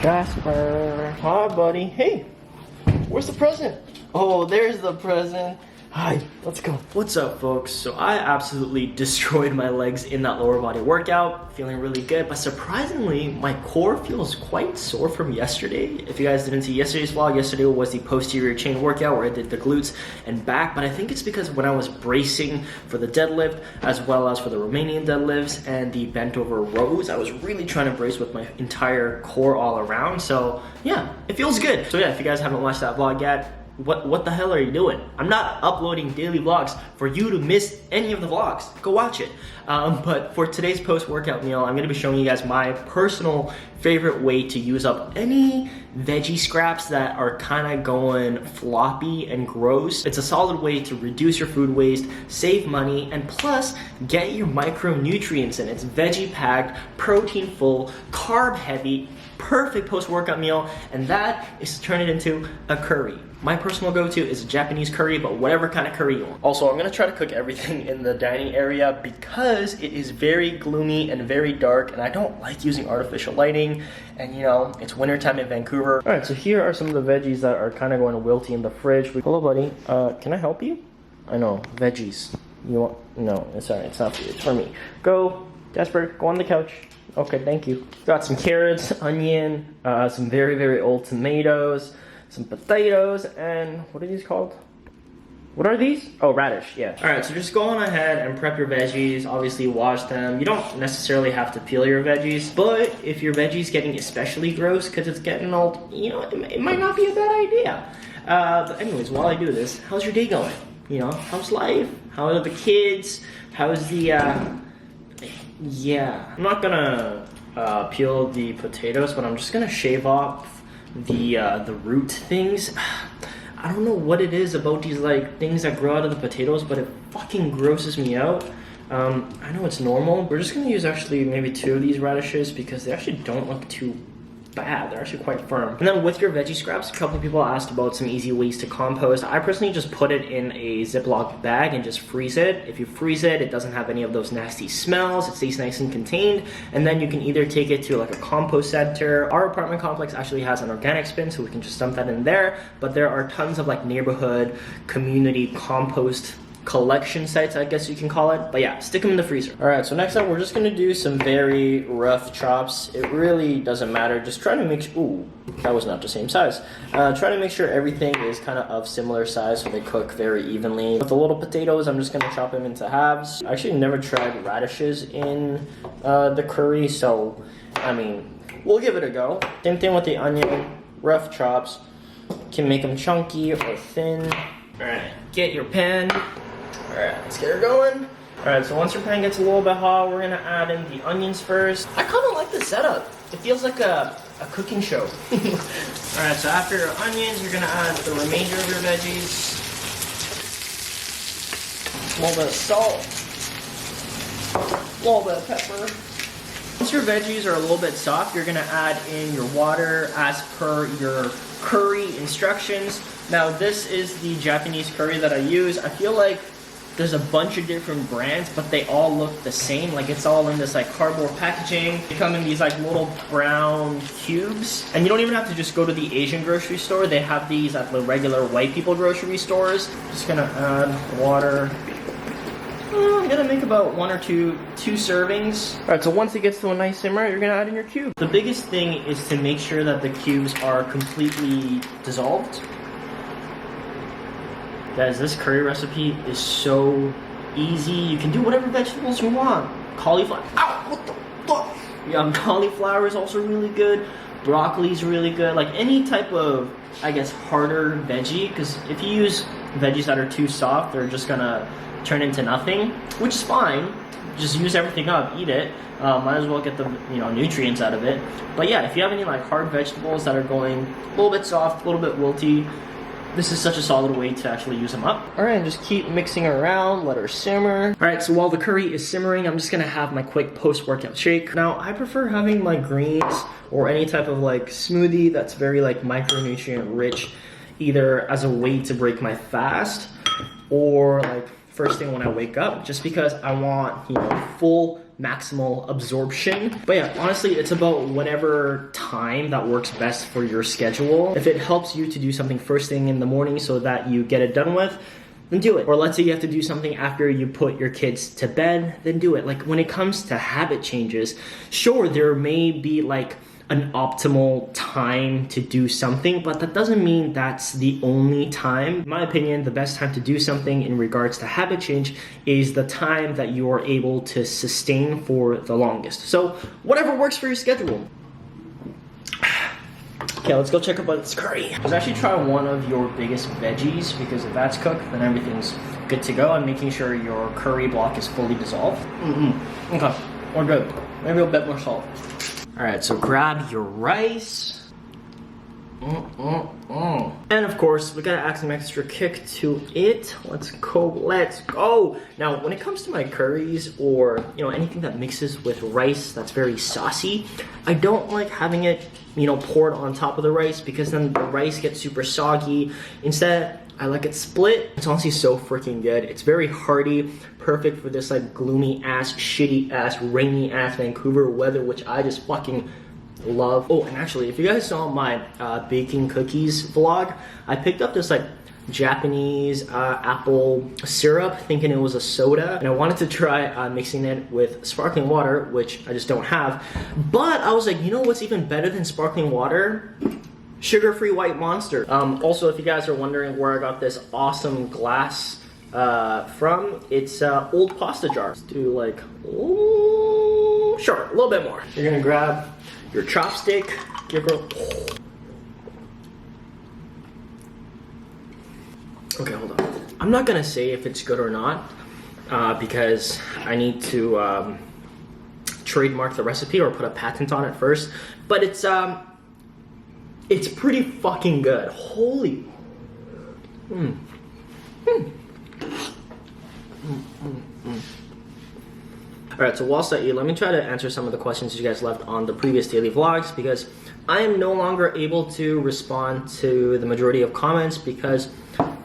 Jasper. Hi, buddy. Hey, where's the present? Oh, there's the present. Hi, let's go. What's up, folks? So I absolutely destroyed my legs in that lower body workout, feeling really good, but surprisingly, my core feels quite sore from yesterday. If you guys didn't see yesterday's vlog, yesterday was the posterior chain workout where I did the glutes and back, but I think it's because when I was bracing for the deadlift, as well as for the Romanian deadlifts and the bent over rows, I was really trying to brace with my entire core all around, so yeah, it feels good. So yeah, if you guys haven't watched that vlog yet, what the hell are you doing? I'm not uploading daily vlogs for you to miss any of the vlogs. Go watch it. But for today's post-workout meal, I'm gonna be showing you guys my personal favorite way to use up any veggie scraps that are kind of going floppy and gross. It's a solid way to reduce your food waste, save money, and plus get your micronutrients in. It's veggie packed, protein full, carb heavy, perfect post-workout meal, and that is to turn it into a curry. My personal go-to is a Japanese curry, but whatever kind of curry you want. Also, I'm gonna try to cook everything in the dining area because it is very gloomy and very dark, and I don't like using artificial lighting, and you know, it's wintertime in Vancouver. All right, so here are some of the veggies that are kind of going wilty in the fridge. Hello, buddy. Can I help you? I know, veggies. You want? No, sorry, it's not for you, it's for me. Go, Jasper, go on the couch. Okay, thank you. Got some carrots, onion, some very, very old tomatoes, some potatoes, and what are these called? What are these? Oh, radish, yeah. All right, so just go on ahead and prep your veggies. Obviously wash them. You don't necessarily have to peel your veggies, but if your veggies getting especially gross because it's getting old, you know, it might not be a bad idea. But anyways, while I do this, how's your day going? You know, how's life? How are the kids? How's the, yeah. I'm not gonna peel the potatoes, but I'm just gonna shave off the root things. I don't know what it is about these like things that grow out of the potatoes, but it fucking grosses me out. I know it's normal. We're just gonna use actually maybe 2 of these radishes because they actually don't look too bad. They're actually quite firm. And then with your veggie scraps, a couple of people asked about some easy ways to compost. I personally just put it in a Ziploc bag and just freeze it. If you freeze it, it doesn't have any of those nasty smells. It stays nice and contained. And then you can either take it to like a compost center. Our apartment complex actually has an organic bin, so we can just dump that in there. But there are tons of like neighborhood, community compost collection sites, I guess you can call it. But yeah, stick them in the freezer. All right, so next up, we're just gonna do some very rough chops. It really doesn't matter. Just try to make sure, ooh, that was not the same size. Try to make sure everything is kind of similar size so they cook very evenly. With the little potatoes, I'm just gonna chop them into halves. I actually never tried radishes in the curry, so, I mean, we'll give it a go. Same thing with the onion, rough chops. Can make them chunky or thin. All right, get your pan. All right, let's get her going. All right, so once your pan gets a little bit hot, we're gonna add in the onions first. I kind of like the setup. It feels like a cooking show. All right, so after your onions, you're gonna add the remainder of your veggies. A little bit of salt. A little bit of pepper. Once your veggies are a little bit soft, you're gonna add in your water as per your curry instructions. Now, this is the Japanese curry that I use. I feel like there's a bunch of different brands, but they all look the same. Like it's all in this like cardboard packaging. They come in these like little brown cubes. And you don't even have to just go to the Asian grocery store. They have these at the regular white people grocery stores. Just gonna add water. I'm gonna make about 1 or 2 servings. All right, so once it gets to a nice simmer, you're gonna add in your cube. The biggest thing is to make sure that the cubes are completely dissolved. Guys, this curry recipe is so easy. You can do whatever vegetables you want. Cauliflower, ow, what the fuck? Yeah, cauliflower is also really good. Broccoli is really good. Like any type of, I guess, harder veggie, because if you use veggies that are too soft, they're just gonna turn into nothing, which is fine. Just use everything up, eat it. Might as well get the nutrients out of it. But yeah, if you have any like hard vegetables that are going a little bit soft, a little bit wilty, this is such a solid way to actually use them up. All right, just keep mixing around, let her simmer. All right, so while the curry is simmering, I'm just gonna have my quick post-workout shake. Now, I prefer having my greens or any type of like smoothie that's very like micronutrient rich, either as a way to break my fast or like first thing when I wake up, just because I want, full maximal absorption. But yeah, honestly, it's about whatever time that works best for your schedule. If it helps you to do something first thing in the morning so that you get it done with, then do it. Or let's say you have to do something after you put your kids to bed, then do it. Like when it comes to habit changes, sure, there may be like an optimal time to do something, but that doesn't mean that's the only time. In my opinion, the best time to do something in regards to habit change is the time that you are able to sustain for the longest. So whatever works for your schedule. Okay, let's go check out this curry. Let's actually try one of your biggest veggies, because if that's cooked, then everything's good to go. And making sure your curry block is fully dissolved. Okay, we're good. Maybe a bit more salt. All right, so grab your rice. And of course, we gotta add some extra kick to it. Let's go. Now, when it comes to my curries or anything that mixes with rice that's very saucy, I don't like having it poured on top of the rice, because then the rice gets super soggy. Instead, I like it split. It's honestly so freaking good. It's very hearty, perfect for this like gloomy ass, shitty ass, rainy ass Vancouver weather, which I just fucking love. Oh, and actually, if you guys saw my baking cookies vlog, I picked up this like Japanese apple syrup thinking it was a soda, and I wanted to try mixing it with sparkling water, which I just don't have. But I was like, you know what's even better than sparkling water? Sugar-free white Monster. Also, if you guys are wondering where I got this awesome glass from, it's old pasta jar. Let's do like, sure, a little bit more. You're gonna grab your chopstick, give her. Okay, hold on. I'm not gonna say if it's good or not, because I need to trademark the recipe or put a patent on it first. But it's pretty fucking good. Holy. Alright, so whilst I eat, let me try to answer some of the questions you guys left on the previous daily vlogs, because I am no longer able to respond to the majority of comments because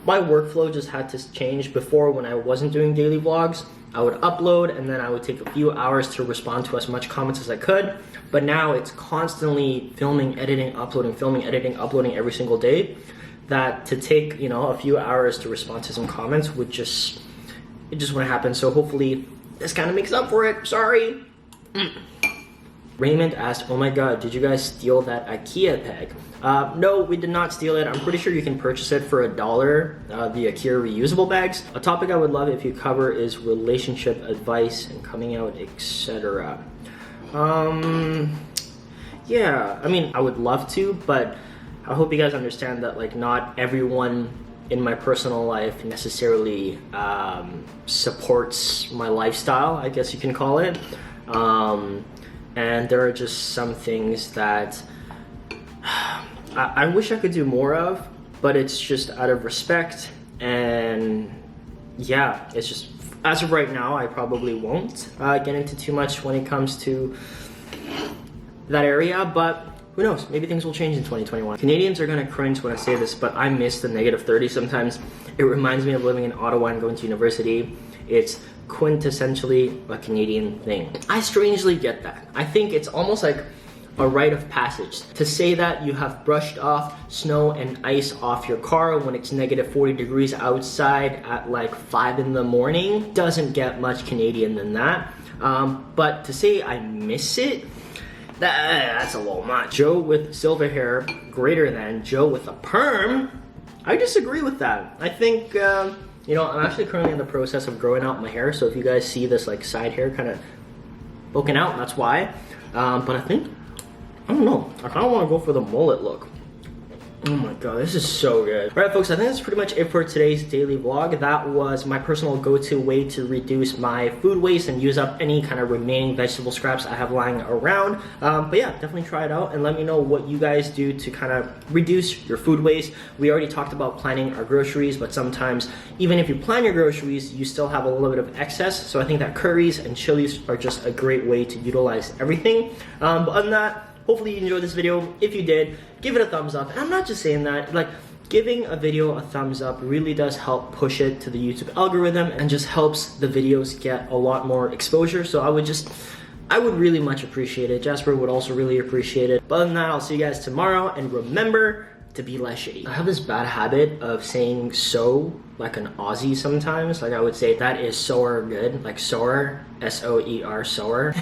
my workflow just had to change. Before, when I wasn't doing daily vlogs, I would upload and then I would take a few hours to respond to as much comments as I could. But now it's constantly filming, editing, uploading, filming, editing, uploading every single day. That to take, a few hours to respond to some comments it just wouldn't happen. So hopefully this kind of makes up for it. Sorry. Raymond asked, oh my god, did you guys steal that IKEA peg? No, we did not steal it. I'm pretty sure you can purchase it for $1, the IKEA reusable bags. A topic I would love if you cover is relationship advice and coming out, etc. Yeah, I mean, I would love to, but I hope you guys understand that like not everyone in my personal life necessarily supports my lifestyle, I guess you can call it. And there are just some things that I wish I could do more of, but it's just out of respect. And yeah, it's just, as of right now, I probably won't get into too much when it comes to that area, but who knows, maybe things will change in 2021. Canadians are gonna cringe when I say this, but I miss the -30 sometimes. It reminds me of living in Ottawa and going to university. It's quintessentially a Canadian thing. I strangely get that. I think it's almost like a rite of passage to say that you have brushed off snow and ice off your car when it's -40 degrees outside at like 5 in the morning. Doesn't get much Canadian than that. But to say I miss it, that's a little much. Joe with silver hair greater than Joe with a perm. I disagree with that. I think I'm actually currently in the process of growing out my hair, so if you guys see this like side hair kind of poking out, that's why. But I think, I don't know, I kind of want to go for the mullet look. Oh my god, this is so good. Alright folks, I think that's pretty much it for today's daily vlog. That was my personal go-to way to reduce my food waste and use up any kind of remaining vegetable scraps I have lying around. But yeah, definitely try it out and let me know what you guys do to kind of reduce your food waste. We already talked about planning our groceries, but sometimes even if you plan your groceries, you still have a little bit of excess. So I think that curries and chilies are just a great way to utilize everything. But other than that, hopefully you enjoyed this video. If you did, give it a thumbs up. And I'm not just saying that, like, giving a video a thumbs up really does help push it to the YouTube algorithm and just helps the videos get a lot more exposure. So I would really much appreciate it. Jasper would also really appreciate it. But other than that, I'll see you guys tomorrow, and remember to be less shitty. I have this bad habit of saying so like an Aussie sometimes. Like I would say that is soer good, like soer, S-O-E-R, soer.